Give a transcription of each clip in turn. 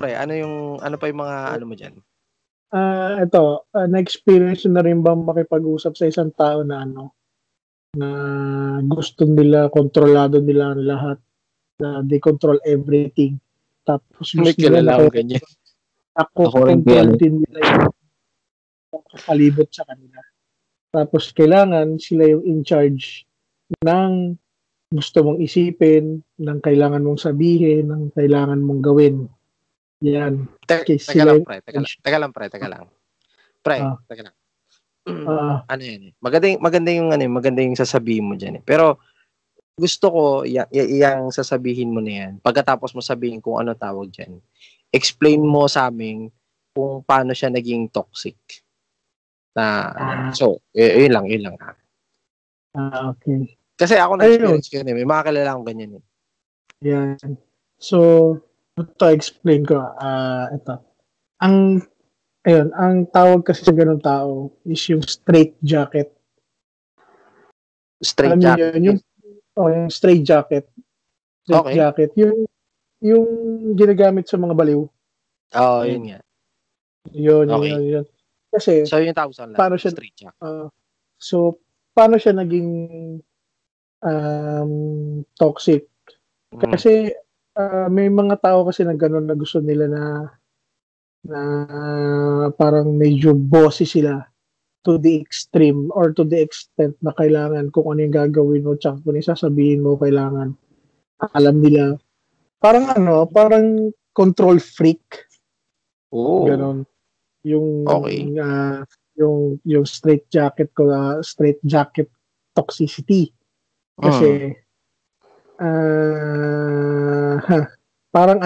pre, ano pa yung mga ano mo diyan? Ito, na-experience na rin ba makipag-usap sa isang tao na na gusto nila, kontrolado nila ang lahat, na they control everything. Tapos May gusto nila kilala akong ganyan. Ako rin control yan. din nila yung palibot sa kanila. Tapos kailangan sila yung in charge ng gusto mong isipin, ng kailangan mong sabihin, ng kailangan mong gawin. Yan. Teka lang, pre. Pre, Ah. teka lang. Ah. Ano yan eh? Maganda yung sasabihin mo diyan eh. Pero gusto ko yang sasabihin mo na yan. Pagkatapos mo sabihin kung ano tawag diyan. Explain mo sa amin kung paano siya naging toxic. So, yun lang. Okay. Kasi ako na-experience ko yun eh. May mga kilala akong ganyan eh. Yan. So, ito explain ko. Ito. Ang tawag kasi sa ganung tao is yung straight jacket. Straight jacket? Yung straight jacket. Straight jacket. Yung ginagamit sa mga baliw. Oo, yun nga. Yun. Kasi, so yung tawag sa paano siya, straight jacket. So, paano siya naging toxic? Kasi, may mga tao kasi na gano'n na gusto nila na parang medyo bossy sila to the extreme or to the extent na kailangan kung ano yung gagawin mo tsaka kung ano sasabihin mo kailangan alam nila. Parang control freak. Ganon. Yung yung straight jacket ko, straight jacket toxicity. Kasi parang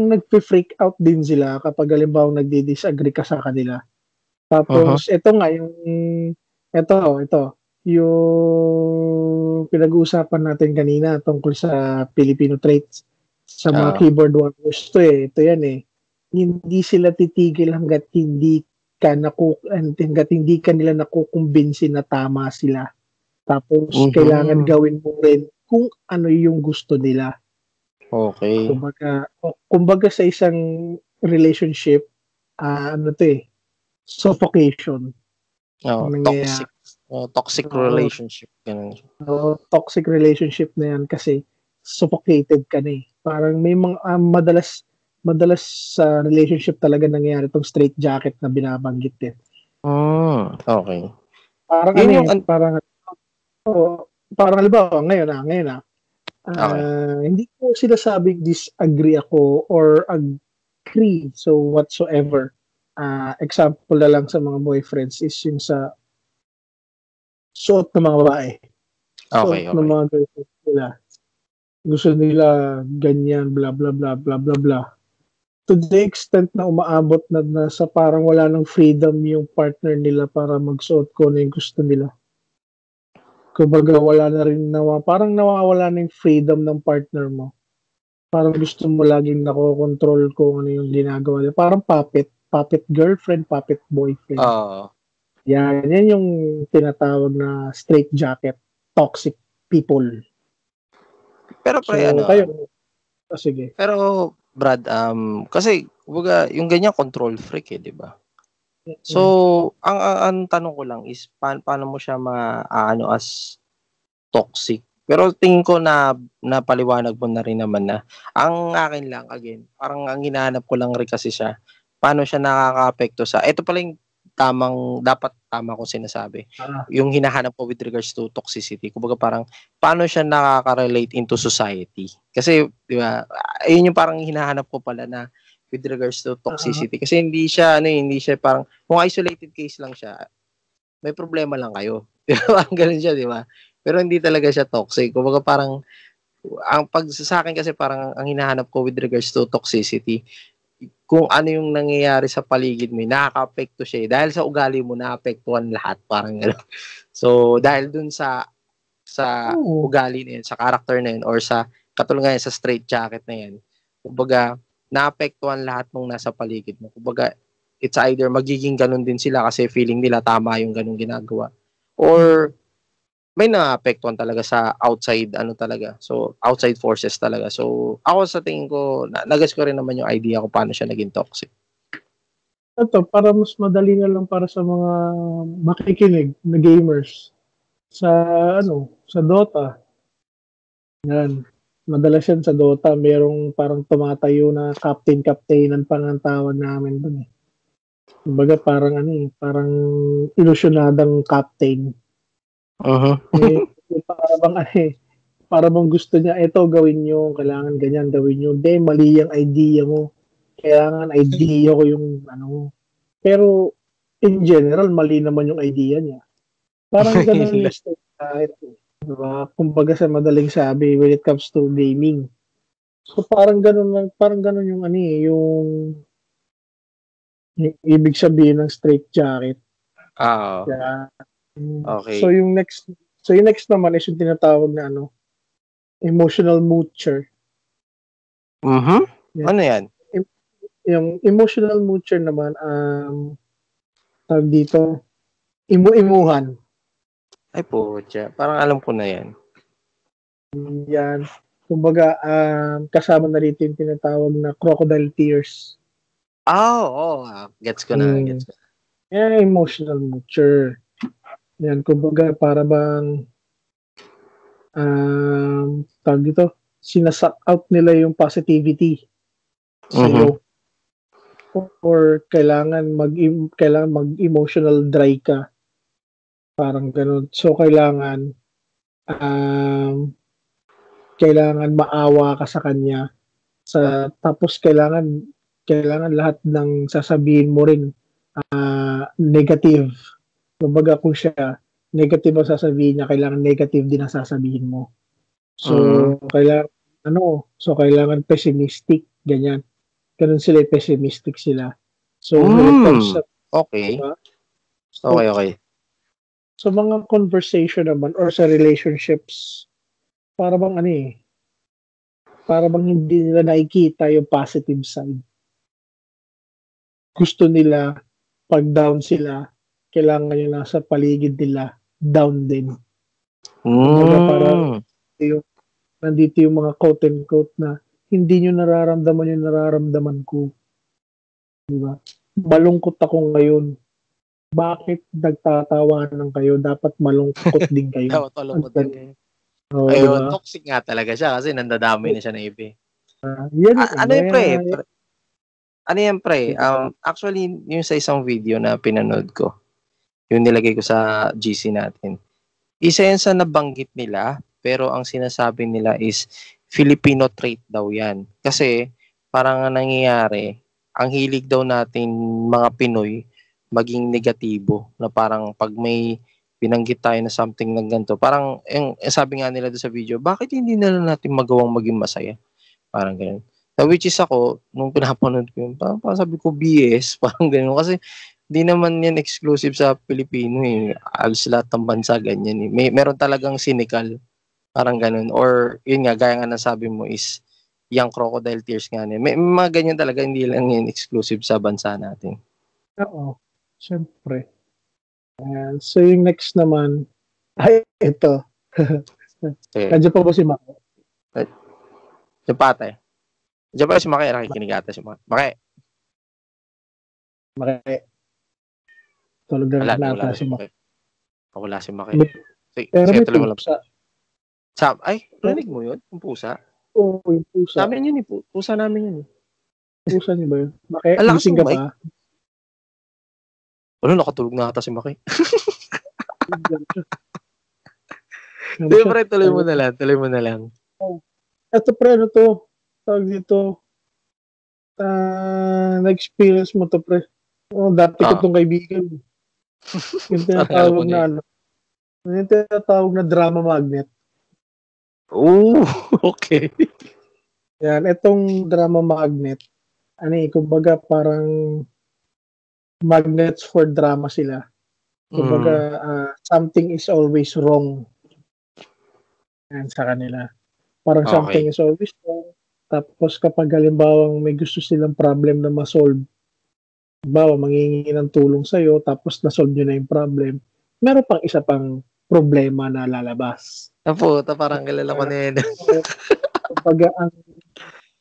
nagpe-freak out din sila kapag halimbawa nagdi-disagree ka sa kanila. Tapos ito yung pinag-uusapan natin kanina tungkol sa Filipino traits sa mga keyboard warriors ito yan eh. Hindi sila titigil hanggat hindi ka nila nakukumbinsi na tama sila. Tapos kailangan gawin mo rin kung ano yung gusto nila. Okay. Kumbaga sa isang relationship, suffocation. Toxic relationship. Toxic relationship na yan kasi suffocated ka na eh. Parang may mga madalas sa relationship talaga nangyayari itong straight jacket na binabanggit eh. Okay. Parang parang halimbawa ngayon hindi ko sinasabing disagree ako or agree so whatsoever. Example na lang sa mga boyfriends is yung sa suot ng mga babae. Okay. Ng mga girlfriends nila. Gusto nila ganyan, blah, blah, blah, blah, blah, blah. To the extent na umaabot na sa parang wala ng freedom yung partner nila para magsuot ko na yung gusto nila. Kumbaga wala na rin parang nawawala na yung freedom ng partner mo. Parang gusto mo laging nakokontrol kung ano yung ginagawa nila. Parang puppet girlfriend, puppet boyfriend. Yan yung tinatawag na straight jacket, toxic people. Pero pre, sige. Pero Brad, kasi yung ganyan control freak di ba? So, ang tanong ko lang is paano mo siya maano as toxic? Pero tingin ko na napaliwanag mo na rin naman na ang akin lang again, parang ang hinahanap ko lang rin kasi siya paano siya nakakaapekto sa ito pala yung dapat tama ko sinasabi. Yung hinahanap ko with regards to toxicity. Kumbaga parang paano siya nakaka-relate into society. Kasi, di ba, ayun yung parang hinahanap ko pala na with regards to toxicity. Kasi hindi siya parang, kung isolated case lang siya, may problema lang kayo. Parang ganun siya, di ba? Pero hindi talaga siya toxic. Kumbaga parang, sa akin kasi parang ang hinahanap ko with regards to toxicity, kung ano yung nangyayari sa paligid mo, nakaka-apekto siya. Dahil sa ugali mo, naapektuhan lahat. Parang gano'n. So, dahil dun sa ugali na yun, sa character na yun, or sa katulungan sa straight jacket na yan, kumbaga, naapektuhan lahat ng nasa paligid mo. Kumbaga, it's either magiging ganun din sila kasi feeling nila tama yung ganung ginagawa. Or, may naapektuhan talaga sa outside talaga. So outside forces talaga. So ako sa tingin ko nagas ko rin naman yung idea kung paano siya naging toxic. Ito, para mas madali na lang para sa mga makikinig na gamers sa sa Dota. Yan. Madalas yan sa Dota, merong parang tumatayo na captain-captainan pa ang tawag namin doon eh. Kumbaga parang parang ilusyonadang captain. Uh-huh. Para bang para bang gusto niya, ito gawin nyo, kailangan ganyan gawin nyo. Hindi, mali yung idea mo. Kailangan idea ko yung Pero in general, mali naman yung idea niya. Parang ganun yung state kahit diba? Kumbaga sa madaling sabi when it comes to gaming. So parang ganun yung yung ibig sabihin ng straight jacket. Yeah. Okay. So yung next naman is yung tinatawag na emotional moocher. Mhm. Yeah. Ano 'yan? Yung emotional moocher naman tawag dito imu-imuhan. Ay putya, parang alam ko na 'yan. Yan. Kumbaga kasama na rito yung tinatawag na crocodile tears. Gets ko na. Yeah, emotional moocher. Yan, kumbaga para bang tawag dito, sinasak out nila yung positivity sa'yo. Or kailangan mag-emotional dry ka. Parang ganun. So, kailangan maawa ka sa kanya. Tapos, kailangan lahat ng sasabihin mo rin negative. Kumbaga kung siya negative ang sasabihin niya, kailangan negative din ang sasabihin mo. So, kailangan pessimistic, ganyan. Ganun sila, pessimistic sila. So, when it comes sa... Okay. Diba? Okay. So, mga conversation naman or sa relationships, para bang para bang hindi nila nakikita yung positive side. Gusto nila, pag down sila, kailangan yung nasa paligid nila, down din. Kumbaga parang nandito yung mga quote and quote na hindi nyo nararamdaman yung nararamdaman ko. Diba? Malungkot ako ngayon. Bakit nagtatawanan kayo? Dapat malungkot din kayo. Dapat malungkot din kayo. Ayun, diba? Toxic nga talaga siya kasi nandadamay na siya ng iba. Ano yan, pre? Actually, yung sa isang video na pinanood ko, yung nilagay ko sa GC natin, isa yan sa nabanggit nila, pero ang sinasabi nila is Filipino trait daw yan. Kasi parang nangyayari, ang hilig daw natin mga Pinoy maging negatibo, na parang pag may binanggit tayo na something ng ganito, parang yung sabi nga nila doon sa video, bakit hindi na natin magawang maging masaya? Parang ganun. Which is ako, nung pinapanood ko yun, parang sabi ko BS, parang ganun. Kasi di naman yan exclusive sa Pilipino eh. Alos lahat ng bansa ganyan eh. Meron talagang cynical, parang ganun. Or yun nga, gaya nga nasabi mo is yung crocodile tears nga niya. May mga ganyan talaga, hindi lang yan exclusive sa bansa natin. Oo, syempre. So yung next naman, ay, ito. Nandiyan pa ba si Maki? Yung patay. Diyan pa si Maki, nakikinig ata si Maki. Tulog na ata si Maki. Wala si Maki. Sige, tuloy mo lang. Ay, rinig mo yun? Yung pusa? Oo, yung pusa. Namin yun eh. Pusa namin yun eh. Pusa niyo ba yun? Maki, gising ka pa? Nakatulog na ata si Maki. Di pre, tuloy mo na lang. Ito pre, tawag dito, na-experience mo to pre. Dati ko itong kaibigan. Yung tinatawag na drama magnet. Okay. Yan, itong drama magnet, kumbaga parang magnets for drama sila. Kumbaga, something is always wrong. Yan sa kanila. Parang something is always wrong. Tapos kapag halimbawa may gusto silang problem na ma-solve, halimbawa mangingi ng tulong sa'yo, tapos na-solve nyo na yung problem, meron pang isa pang problema na lalabas. Parang kilala ko na yun.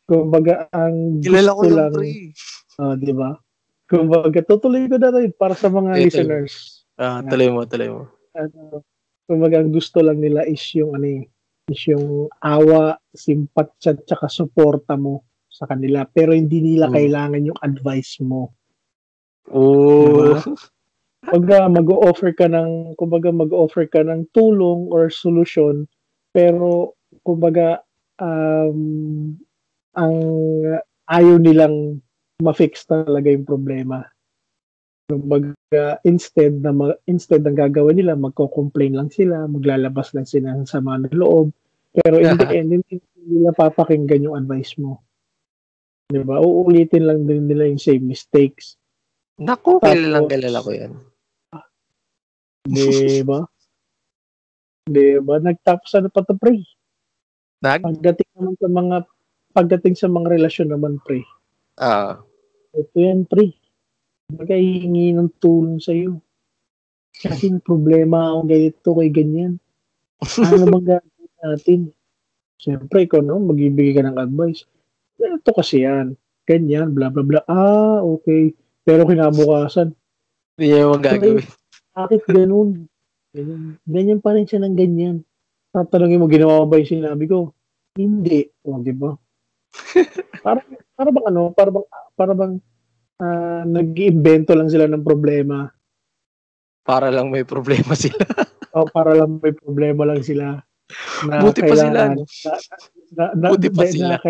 kumbaga ang Kilala ko gusto yung lang, pre. di ba? Kumbaga, tutuloy ko na rin para sa mga listeners. Tuloy mo. Kumbaga, ang gusto lang nila is yung awa, simpatya, tsaka suporta mo sa kanila. Pero hindi nila kailangan yung advice mo. Oh. Diba? Mag-offer ka ng tulong or solusyon, pero kumbaga ang ayaw nilang ma-fix talaga yung problema. Kumbaga, instead ng gagawin nila, magko-complain lang sila, maglalabas lang sila ng sama ng loob, pero in the end, hindi nila papakinggan yung advice mo. Diba? Uulitin lang din nila yung same mistakes. Naku, kilala ko yan. Diba? Nagtapos ano pa to, pre? Pagdating sa mga relasyon naman, pre. Ito yan, pre. Magkahingi ng tulong sa'yo. Kasi problema ako ganito kay ganyan. Ano bang gagawin natin? Siyempre, ikaw magbibigay ka ng advice. Ito kasi yan. Ganyan, bla bla bla. Okay. Pero kinabukasan, hindi niya yung gagawin. Bakit ganun? Ganyan pa rin siya ng ganyan. Tatanungin mo, ginawa ba yung sinabi ko? Hindi. Di ba? Para bang nag-iimbento lang sila ng problema. Para lang may problema sila. Para lang may problema lang sila. Buti pa sila, no? Buti pa sila.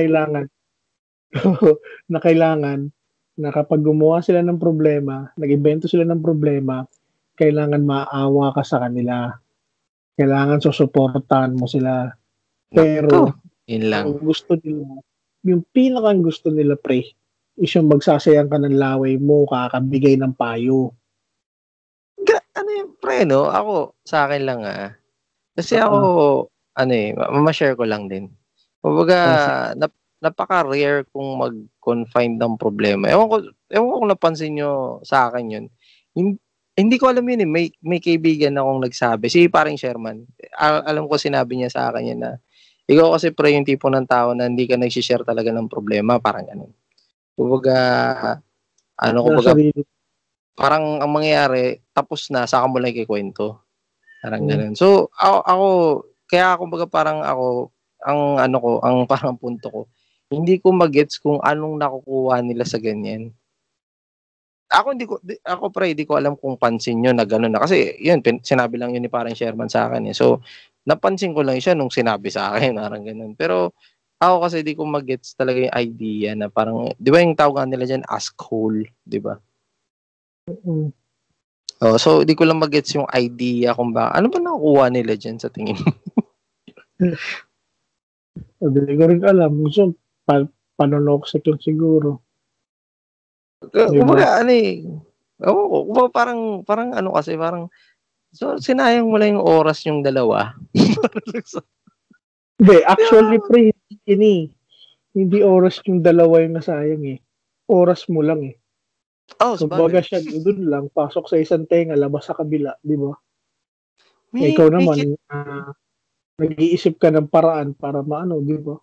Na kailangan na kapag gumawa sila ng problema, nag-imbento sila ng problema, kailangan maawa ka sa kanila. Kailangan susuportahan mo sila. Pero, yung pinakang gusto nila, pre, is yung magsasayang ka ng laway mo, kakabigay ng payo. Ano yung pre, no? Ako, sa akin lang kasi ako, mamashare ko lang din. Kumbaga, napaka-rare kung mag-confine ng problema. Ewan ko kung napansin nyo sa akin yun. Hindi ko alam yun may kaibigan akong nagsabi. Si paring Sherman. Alam ko sinabi niya sa akin yun na ikaw kasi pre yung tipo ng tao na hindi ka nag-share talaga ng problema. Parang ganun. Kumbaga, parang ang mangyayari, tapos na, saka mo lang ikikwento. Parang ganun. So, kaya kumbaga parang ako, ang parang punto ko, hindi ko magets kung anong nakukuha nila sa ganyan. Ako pre, hindi ko alam kung pansin nyo na gano'n na. Kasi, yun, sinabi lang yun ni parang Sherman sa akin. So, napansin ko lang siya nung sinabi sa akin, parang gano'n. Pero, ako kasi di ko magets talaga yung idea na parang, di ba yung tawag nila dyan, asshole, di ba? So, di ko lang magets yung idea kung ba, ano ba nakukuha nila dyan sa tingin mo? Hindi ko rin alam. So, panonoksik lang siguro. Kumbaga, parang ano kasi, parang, so, sinayang mo lang yung oras yung dalawa. Hindi, actually, pre, hindi oras yung dalawa yung nasayang Oras mo lang kumbaga siya, doon lang, pasok sa isang tenga, labas sa kabila, di ba? Ikaw naman, nag-iisip ka ng paraan para maano, di ba?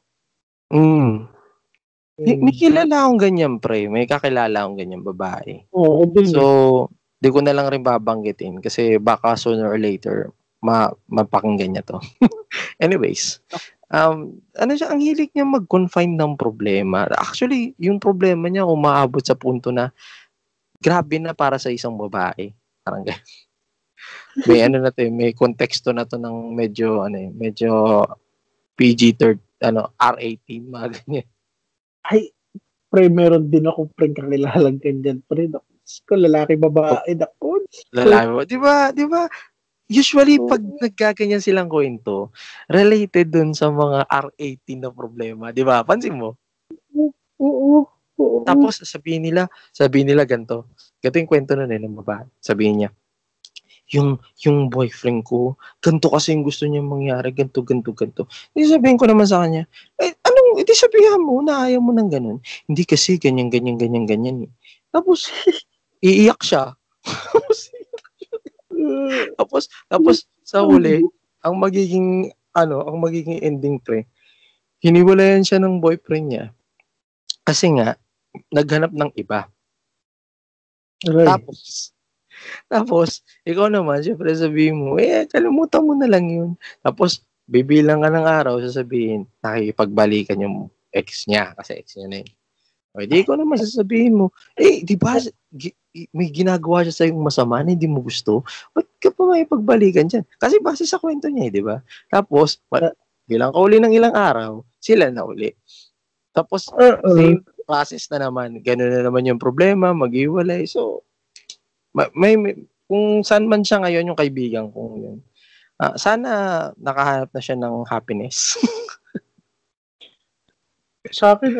May kilala akong ganyan, pre. May kakilala akong ganyan babae. So, di ko na lang rin babanggitin kasi baka sooner or later mapakinggan niya to. Anyways, ang hilig niya mag-confine ng problema. Actually, yung problema niya umaabot sa punto na grabe na para sa isang babae. Parang ganyan. May konteksto na to ng medyo PG-13, R18, mga ganyan. Ay, pre, meron din ako kakilalang ganyan, pre. Lalaki, babae, lalaki, di ba? Usually, pag nagkaganyan silang kwento, related dun sa mga R18 na problema, di ba? Pansin mo? Oo. Tapos, sabihin nila ganito. Ganito yung kwento nun ng babae. Sabihin niya, yung boyfriend ko, ganito kasi yung gusto niya mangyari, ganito. Hindi sabihin ko naman sa kanya, hindi sabihan mo na ayaw mo ng ganun. Hindi kasi ganyan. Tapos, iiyak siya. Tapos Sa huli, ang magiging ending pre, hiniwalayan siya ng boyfriend niya. Kasi nga, naghanap ng iba. Aray. Tapos, ikaw naman, syempre sabihin mo, kalimutan mo na lang yun. Tapos, bibilang ka ng araw, sasabihin, nakikipagbalikan yung ex niya, kasi ex niya na yun. O, di ko naman sasabihin mo, di ba, may ginagawa siya sa'yo masama na hindi mo gusto? Ba't ka pa may pagbalikan dyan? Kasi base sa kwento niya, di ba? Tapos, bilang ka uli ng ilang araw, sila na uli. Tapos, same process na naman. Ganun na naman yung problema, mag-iwalay. So, may kung saan man siya ngayon yung kaibigan kong yun. Sana nakahanap na siya ng happiness. Sa akin,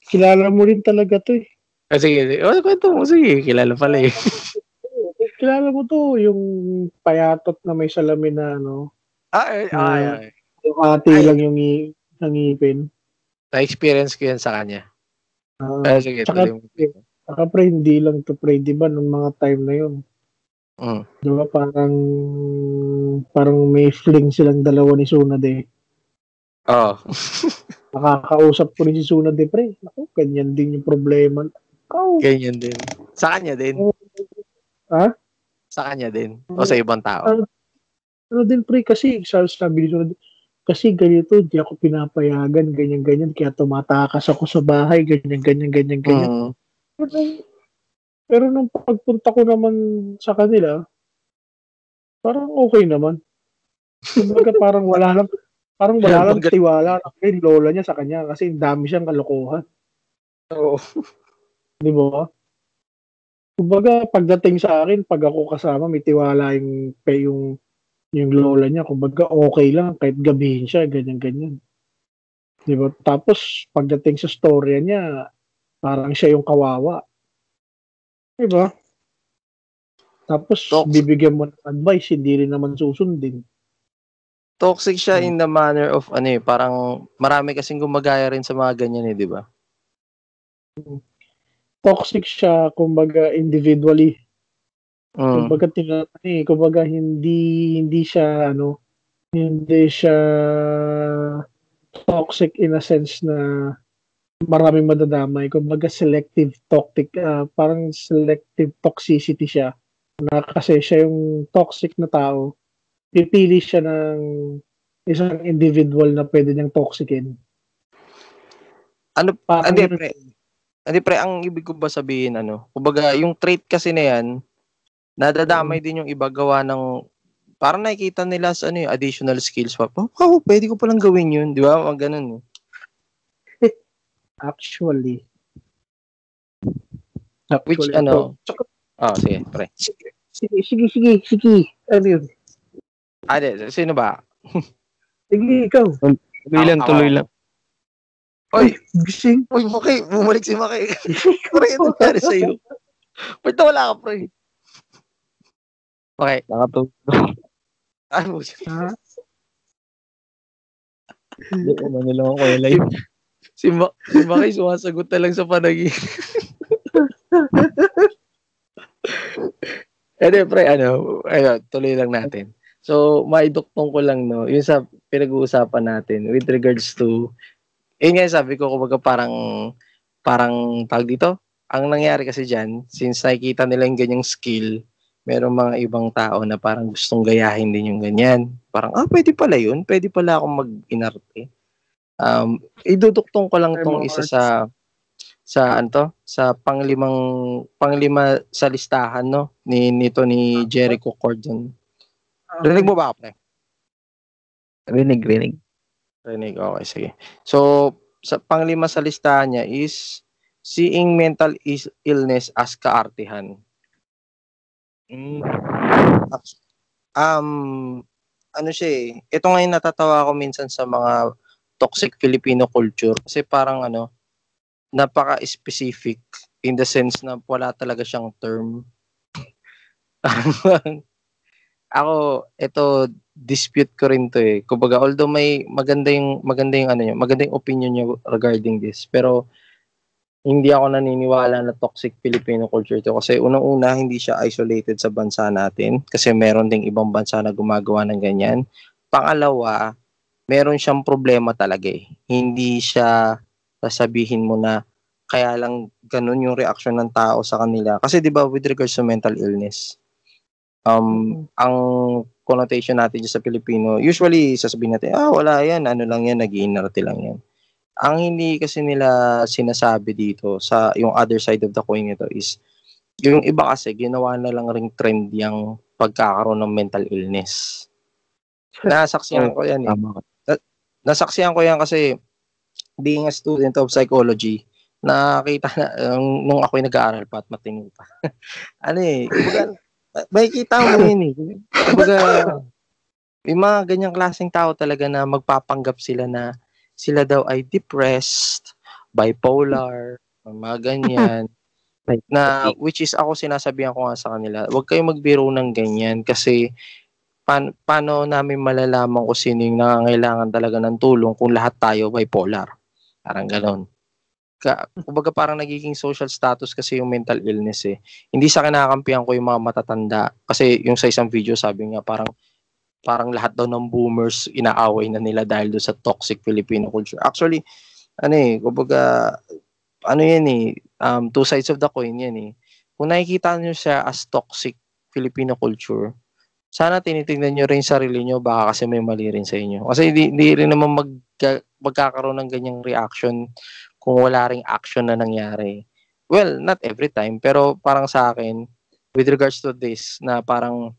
kilala mo rin talaga to eh. Sige. Kwento mo. Sige, kilala pala eh. Kilala mo to, yung payatot na may salamin na yung ate lang yung ngipin. Na-experience ko yan sa kanya. Sige, Saka pre, hindi lang to pre, di ba, nung mga time na yun. Di ba, parang may fling silang dalawa ni Tsunade. Oo. Nakakausap ko rin si Tsunade pre. Ako, ganyan din yung problema. Ganyan din. Sa kanya din? Ha? Sa kanya din? O sa ibang tao? Din pre, kasi sabi ni Tsunade, kasi ganito, di ako pinapayagan, ganyan-ganyan, kaya tumatakas ako sa bahay, ganyan. Pero nung pagpunta ko naman sa kanila, parang okay naman. Kumbaga parang wala lang tiwala ng lola niya sa kanya kasi dami siyang kalokohan. Oo. Di ba? Kumbaga pagdating sa akin, pag ako kasama, may tiwala yung lola niya. Kumbaga okay lang kahit gabihin siya, ganyan. Di ba? Tapos pagdating sa storya niya, parang siya yung kawawa. Di ba? Tapos bibigyan mo ng advice, hindi rin naman susundin. Toxic siya in the manner of parang marami kasing gumagaya rin sa mga ganyan di ba? Toxic siya kumbaga individually. Kumbaga hindi siya toxic in a sense na maraming madadamay. Kumbaga selective toxic, parang selective toxicity siya. Na kasi siya yung toxic na tao, pipili siya ng isang individual na pwede niyang toxicin. Hindi pre, ang ibig ko ba sabihin kumbaga yung trait kasi na yan, nadadamay din yung iba gawa ng parang nakikita nila sa additional skills pa. Pwede ko palang gawin yun, di ba? Ganun. Actually. Which sige, pre. Sige. Ano yun? Sino ba? Sige, ikaw. Tuloy lang. Oy, gising. Uy, Maki, bumalik si Maki. Pre, ano nangyari sa'yo? Ba't wala ka, pre? Okay. Nakatulog. Ano mo siya? Ano nilang ako live. Si Maki sumasagot na lang sa panaginip. Pre, tuloy lang natin. So, maiduktong ko lang, yung sa pinag-uusapan natin with regards to nga sabi ko, kumbaga parang tawag dito, ang nangyari kasi dyan, since nakikita nila yung ganyang skill, merong mga ibang tao na parang gustong gayahin din yung ganyan. Parang, pwede pala yun, pwede pala akong mag-inarte. Iduduktong ko lang tong isa sa panglima sa listahan, nito ni Jericho Cordon. Rinig mo ba, pre? Rinig. Okay, sige. So, sa panglima sa listahan niya is seeing mental illness as kaartihan. Siya ito nga yung natatawa ako minsan sa mga toxic Filipino culture kasi parang napaka-specific in the sense na wala talaga siyang term. Ako, ito dispute ko rin to Kumbaga, although may maganda yung opinion niya regarding this, pero hindi ako naniniwala na toxic Filipino culture to kasi unang-una hindi siya isolated sa bansa natin kasi meron ding ibang bansa na gumagawa ng ganyan. Pangalawa, meron siyang problema talaga eh. Hindi siya sasabihin mo na kaya lang ganun yung reaction ng tao sa kanila. Kasi 'di ba with regards to mental illness, ang connotation natin sa Pilipino, usually sasabihin natin, wala yan, ano lang yan, nag-iinarte lang yan. Ang hindi kasi nila sinasabi dito sa yung other side of the coin nito is yung iba kasi ginawa na lang ring trend yung pagkakaroon ng mental illness. Nasaksihan ko yan eh. Tama ka. Nasaksihan ko yan kasi being a student of psychology, nakita na nung ako'y nag-aaral pa at matino pa. Ano eh, makikita mo yun eh. Kumbaga, yung mga ganyang klaseng tao talaga na magpapanggap sila na sila daw ay depressed, bipolar, mga ganyan. Na which is ako sinasabihan ko nga sa kanila, huwag kayong magbiro ng ganyan kasi paano namin malalaman kung sino yung nangangailangan talaga ng tulong kung lahat tayo bipolar. Parang ganon. Kumbaga parang nagiging social status kasi yung mental illness eh. Hindi sa kinakampihan ko yung mga matatanda kasi yung sa isang video sabi nga parang lahat daw ng boomers inaaway na nila dahil doon sa toxic Filipino culture. Actually, kumbaga, yan eh, two sides of the coin yan eh. Kung nakikita nyo siya as toxic Filipino culture, sana tinitingnan nyo rin sarili nyo, baka kasi may mali rin sa inyo. Kasi hindi rin naman magkakaroon ng ganyang reaction kung wala ring action na nangyari. Well, not every time, pero parang sa akin, with regards to this, na parang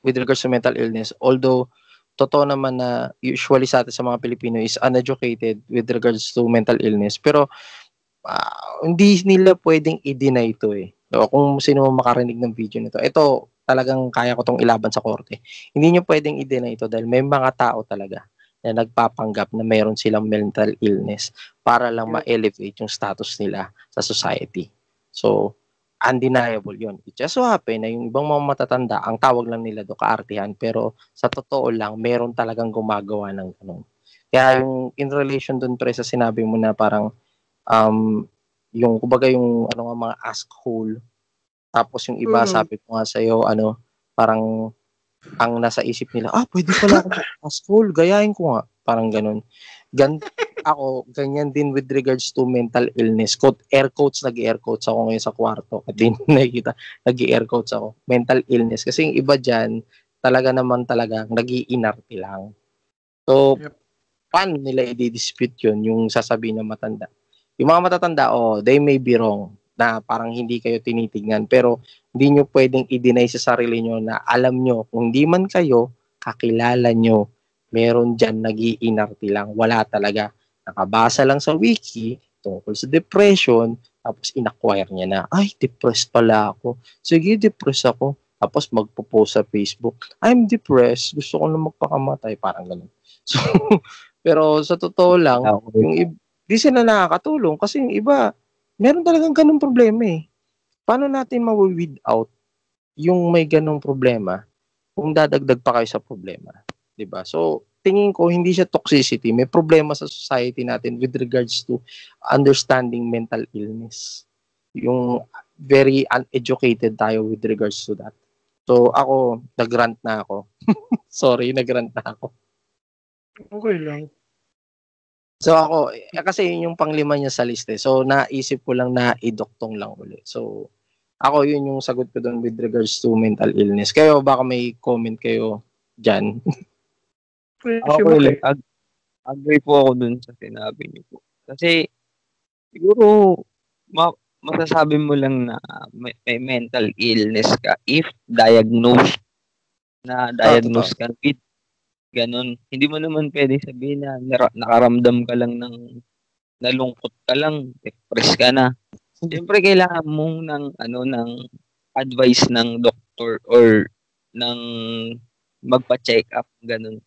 with regards to mental illness, although totoo naman na usually sa atin sa mga Pilipino is uneducated with regards to mental illness, pero hindi nila pwedeng i-deny ito eh. So, kung sino makarinig ng video nito, ito talagang kaya ko tong ilaban sa korte. Hindi nyo pwedeng i-deny ito dahil may mga tao talaga na nagpapanggap na mayroon silang mental illness para lang ma-elevate yung status nila sa society. So, undeniable yun. It just so happen na yung ibang mga matatanda, ang tawag lang nila do kaartihan, pero sa totoo lang, meron talagang gumagawa ng ganun. Kaya yung in relation dun pre sa sinabi mo na parang yung kumbaga yung mga ask hole, tapos yung iba sabi ko nga sa'yo, parang ang nasa isip nila, pwede pala ako ask hole, gayahin ko nga, parang ganun. Ako, ganyan din with regards to mental illness. Air quotes, nag-air quotes ako ngayon sa kwarto. At din nakikita, nag-air quotes ako. Mental illness. Kasi yung iba dyan, talaga naman nag-iinarte lang. So, paano nila i-dispute yun, yung sasabihin ng matanda? Yung mga matatanda, they may be wrong, na parang hindi kayo tinitignan. Pero, hindi nyo pwedeng i-deny sa sarili nyo na alam nyo, kung hindi man kayo, kakilala nyo, meron dyan nag-iinarte lang. Wala talaga. Nakabasa lang sa wiki tungkol sa depression, tapos in-acquire niya na, depressed pala ako. Sige, depressed ako. Tapos magpo-post sa Facebook, I'm depressed, gusto ko na magpakamatay. Parang ganun. So, pero sa totoo lang, di sila nakakatulong kasi yung iba, meron talagang ganung problema eh. Paano natin ma-weed out yung may ganung problema kung dadagdag pa kayo sa problema? Diba? So, tingin ko, hindi siya toxicity. May problema sa society natin with regards to understanding mental illness. Yung very uneducated tayo with regards to that. So, ako, nag-rant na ako. Sorry, nag-rant na ako. Okay lang. So, ako, kasi yun yung panglima niya sa list eh. So, naisip ko lang na idoktong lang ulit. So, ako, yun yung sagot ko doon with regards to mental illness. Kayo, baka may comment kayo dyan. Okay. Agree po ako dun sa sinabi niyo po. Kasi, siguro, masasabi mo lang na may mental illness ka if diagnosed ka with ganun. Hindi mo naman pwede sabihin na nakaramdam ka lang ng nalungkot ka lang, depressed ka na. Siyempre, kailangan mong ng advice ng doktor or ng magpa-check up, ganun.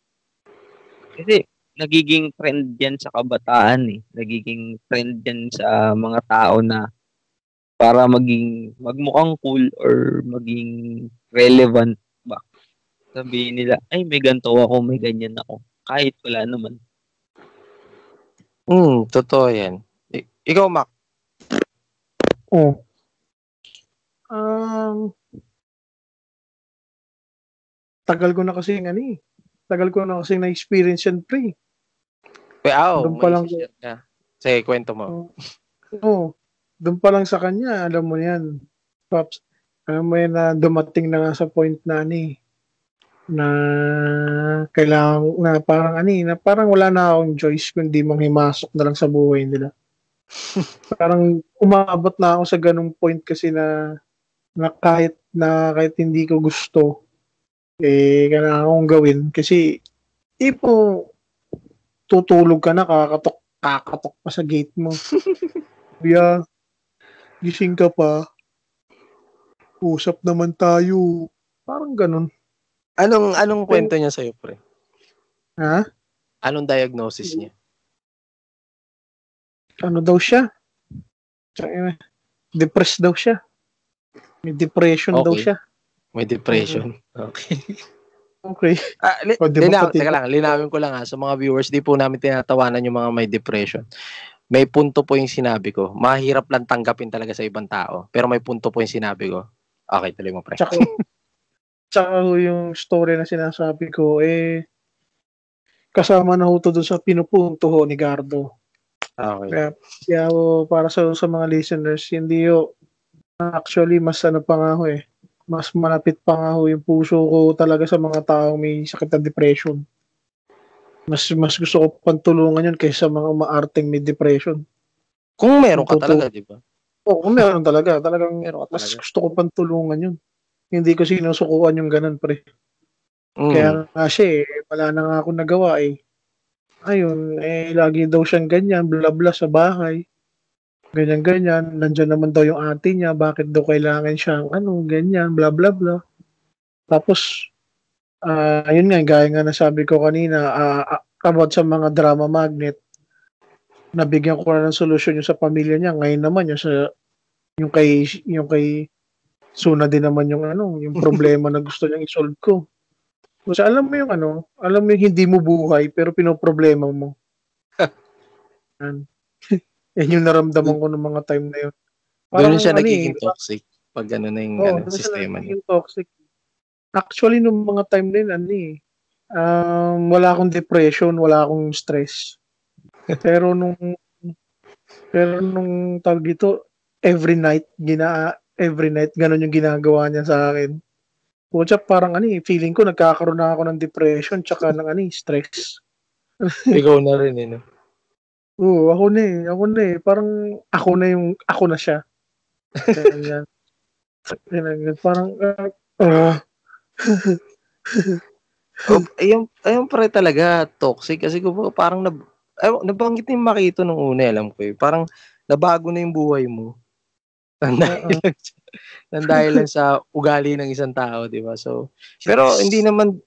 Kasi nagiging trend yan sa kabataan eh. Nagiging trend yan sa mga tao na para magmukhang cool or maging relevant ba. Sabihin nila, may ganito ako, may ganyan ako. Kahit wala naman. Totoo yan. Ikaw, Mac. Oh. Tagal ko na kasi na-experience yan, pre. Doon pa May lang, share ka. Sige, kwento mo. Doon pa lang sa kanya, alam mo yan, Pops, alam mo yan na dumating na nga sa point na na kailangan na parang wala na akong choice kundi manghimasok na lang sa buhay nila. Parang umabot na ako sa ganung point kasi na kahit hindi ko gusto, kailangan akong gawin kasi tutulog ka na, kakatok pa sa gate mo. Kuya, gising ka pa. Usap naman tayo. Parang ganun. Anong kwento niya sa'yo, pre? Ha? Anong diagnosis niya? Ano daw siya? Depressed daw siya. May depression daw siya. May depression. Okay. Okay. Teka lang, linawin ko lang sa mga viewers, di po namin tinatawanan yung mga may depression. May punto po yung sinabi ko. Mahirap lang tanggapin talaga sa ibang tao. Pero may punto po yung sinabi ko. Okay, tuloy mo, pre. Tsaka yung story na sinasabi ko, kasama na ho to doon sa pinupunto ho ni Gardo. Okay. Kaya para sa mga listeners, hindi ho, actually, mas pa nga ho mas malapit pa nga ho yung puso ko talaga sa mga taong may sakit na depression. Mas gusto ko pantulungan yun kaysa mga umaarteng may depression. Kung meron ka talaga, di ba? Oo, kung meron talaga. Talagang meron ka mas talaga. gusto ko pantulungan yun. Hindi ko sinusukuan yung ganun, pre. Kaya nga siya wala na nga akong nagawa Ayun, lagi daw siyang ganyan, bla-bla sa bahay. Ganyan-ganyan. Nandiyan naman daw yung ate niya. Bakit daw kailangan siyang ganyan, bla-bla-bla. Tapos, yun nga, gaya nga nasabi ko kanina, about sa mga drama magnet, nabigyan ko na ng solusyon yung sa pamilya niya. Ngayon naman, yung kay Suna din naman yung problema na gusto niyang isolve ko. Kasi alam mo yung hindi mo buhay, pero pinoproblema mo. Yan yung naramdaman ko ng mga time na yun. Doon siya nagiging toxic pag na yung sistema niya. Toxic. Actually, nung mga time na yun, wala akong depression, wala akong stress. Pero nung tawag dito, every night, ganun yung ginagawa niya sa akin. Pucha, parang feeling ko nagkakaroon na ako ng depression tsaka ng stress. Ikaw na rin no? Oo, ako na Parang ako na siya. Ganyan. Parang ayun pare talaga toxic kasi parang nabanggit ni Makito nung una, alam ko parang nabago na yung buhay mo. Dahil lang sa ugali ng isang tao, di ba? So, pero di naman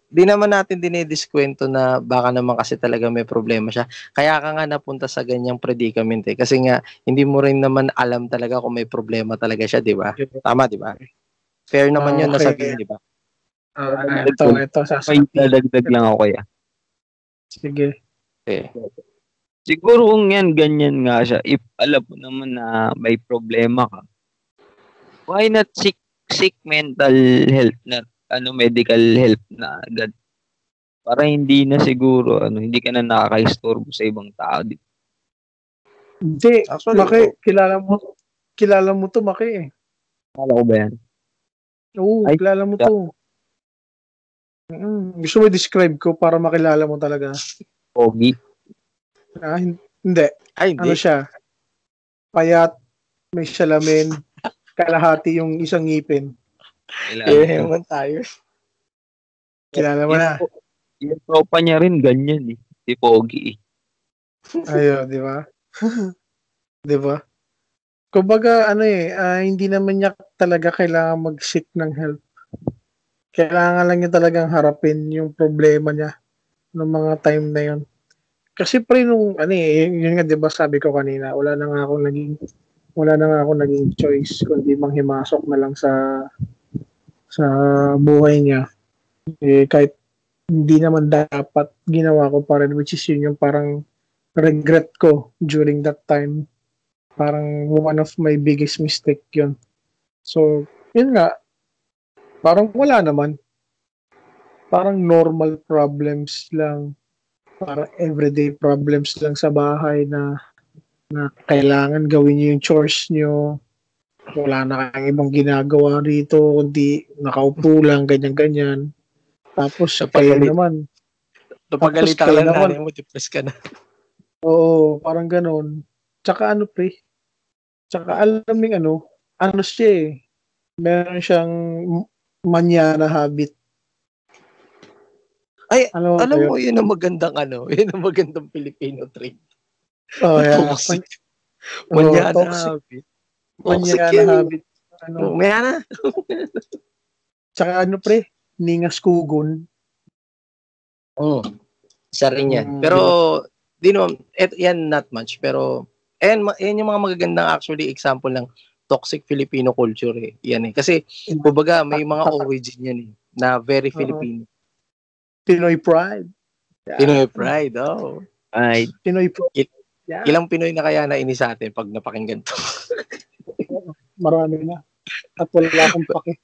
natin dinidiskwento na baka naman kasi talaga may problema siya. Kaya ka nga napunta sa ganyang predicament kasi nga hindi mo rin naman alam talaga kung may problema talaga siya, di ba? Tama, di ba? Fair naman yun nasabihin, di ba? Ito sasabihin. May dadagdag lang ako kaya. Sige. Siguro kung ganyan nga siya, if alam mo naman na may problema ka, why not seek mental health na medical help na agad? Para hindi na siguro hindi ka na nakaka-istorbo sa ibang tao. Hindi, Maki, kilala mo to, Maki. Kilala ko ba yan? Oo, kilala mo to. Gusto mo i-describe ko para makilala mo talaga? Pogi? Hindi. Ano siya? Payat, may salamin, kalahati yung isang ngipin. Kilala naman tayo. Kilala mo na. Yung tropa niya rin ganyan si Pogi. Ayun, di ba? Di ba? Kumbaga, hindi naman niya talaga kailangan mag-seek ng help. Kailangan lang niya talagang harapin yung problema niya ng mga time na yun. Kasi yun nga, di ba sabi ko kanina, wala na nga akong naging choice kundi manghimasok na lang sa buhay niya. Kahit hindi naman dapat, ginawa ko pa rin, which is yun yung parang regret ko during that time. Parang one of my biggest mistake yun. So, yun nga, parang wala naman. Parang normal problems lang. Parang everyday problems lang sa bahay na kailangan gawin nyo yung chores nyo. Wala na kayong ibang ginagawa rito, kundi nakaupo lang, ganyan-ganyan. Tapos, kayo naman. Napagalitan ka lang nanay mo, depressed ka na. Oo, parang ganon. Tsaka pre? Tsaka alam mo ano siya eh. Meron siyang manyana habit. Ay, alam mo, yun ang magandang yun ang magandang Filipino trait. Oh, yeah. Manyana habit. Manyana habit. Manyana. Tsaka pre? Ningas kugon. Isa rin yan. Pero, di naman, yan not much. Pero, yan yung mga magagandang actually example ng toxic Filipino culture eh. Yan eh. Kasi, kumbaga, may mga origin yan eh. Na very Filipino. Pinoy pride. Yeah. Pinoy pride, Ay. Pinoy pride. Yeah. Ilang Pinoy na kaya na ini sa atin pag napakinggan to? Marami na. At wala akong pake.